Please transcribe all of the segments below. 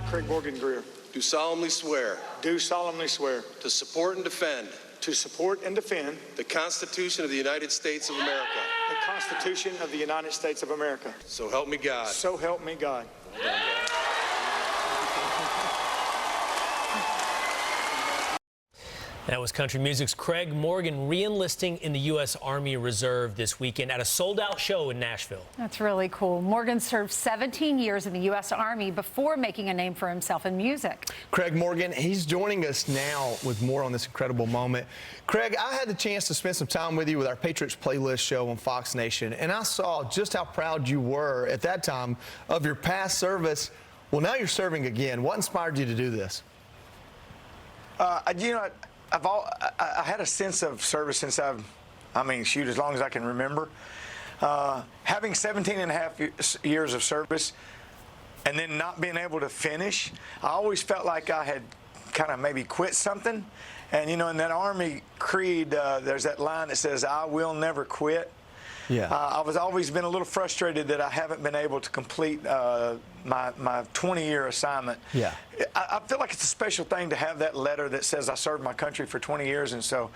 Craig Morgan Greer, do solemnly swear do solemnly swear to support and defend to support and defend the Constitution of the United States of America. the Constitution of the United States of America. So help me God. So help me God. That was country music's Craig Morgan re-enlisting in the U.S. Army Reserve this weekend at a sold-out show in Nashville. That's really cool. Morgan served 17 years in the U.S. Army before making a name for himself in music. Craig Morgan, he's joining us now with more on this incredible moment. Craig, I had the chance to spend some time with you with our Patriots Playlist show on Fox Nation, and I saw just how proud you were at that time of your past service. Well, now you're serving again. What inspired you to do this? I had a sense of service since as long as I can remember. Having 17 and a half years of service and then not being able to finish, I always felt like I had kind of maybe quit something. And, in that Army creed, there's that line that says, "I will never quit." Yeah. I've always been a little frustrated that I haven't been able to complete my 20-year assignment. Yeah. I feel like it's a special thing to have that letter that says I served my country for 20 years, and so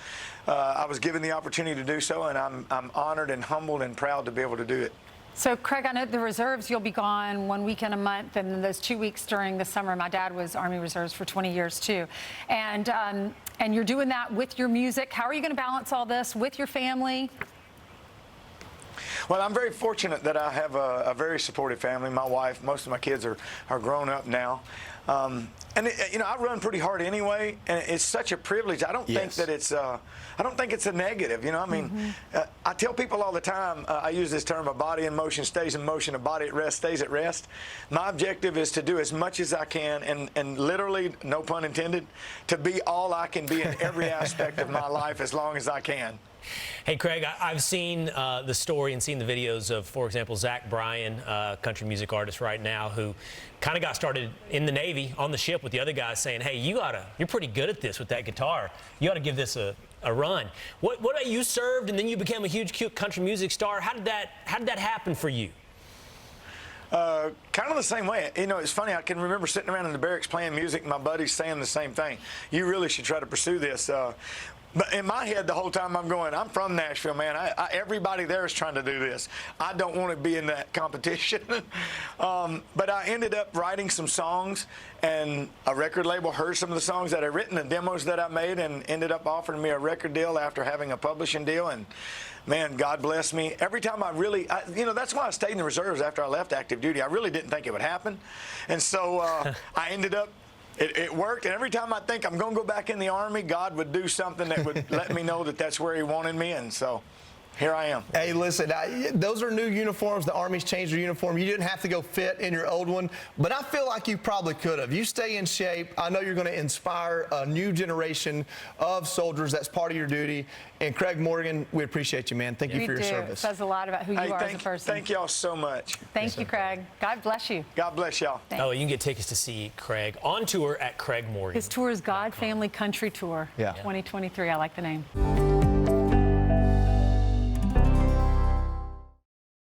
I was given the opportunity to do so, and I'm honored and humbled and proud to be able to do it. So, Craig, I know the reserves, you'll be gone 1 weekend a month, and then those 2 weeks during the summer. My dad was Army Reserves for 20 years, too. And you're doing that with your music. How are you going to balance all this with your family? Well, I'm very fortunate that I have a very supportive family. My wife, most of my kids are grown up now. I run pretty hard anyway, and it's such a privilege. I don't think that it's a negative. I tell people all the time, I use this term, a body in motion stays in motion, a body at rest stays at rest. My objective is to do as much as I can, and literally, no pun intended, to be all I can be in every aspect of my life as long as I can. Hey, Craig, I've seen the story and seen the videos of, for example, Zach Bryan, country music artist right now, who kind of got started in the Navy on the ship with the other guys saying, hey, you're pretty good at this with that guitar. You ought to give this a run. What about you served and then you became a huge country music star? How did that happen for you? Kind of the same way. It's funny. I can remember sitting around in the barracks playing music, and my buddies saying the same thing. You really should try to pursue this. But in my head, the whole time I'm going, I'm from Nashville, man. Everybody there is trying to do this. I don't want to be in that competition. But I ended up writing some songs, and a record label heard some of the songs that I'd written, the demos that I made, and ended up offering me a record deal after having a publishing deal. And man, God bless me. Every time that's why I stayed in the reserves after I left active duty. I really didn't think it would happen. And so I ended up, it worked, and every time I think I'm going to go back in the Army, God would do something that would let me know that that's where He wanted me, and so here I am. Hey, listen, those are new uniforms. The Army's changed their uniform. You didn't have to go fit in your old one, but I feel like you probably could have. You stay in shape. I know you're going to inspire a new generation of soldiers. That's part of your duty. And Craig Morgan, we appreciate you, man. Thank you for your service. It says a lot about who you are as a person. Thank y'all so much. Thank you, Craig. God bless you. God bless y'all. Oh, you can get tickets to see Craig on tour at Craig Morgan. His tour is God Family Country Tour 2023. I like the name.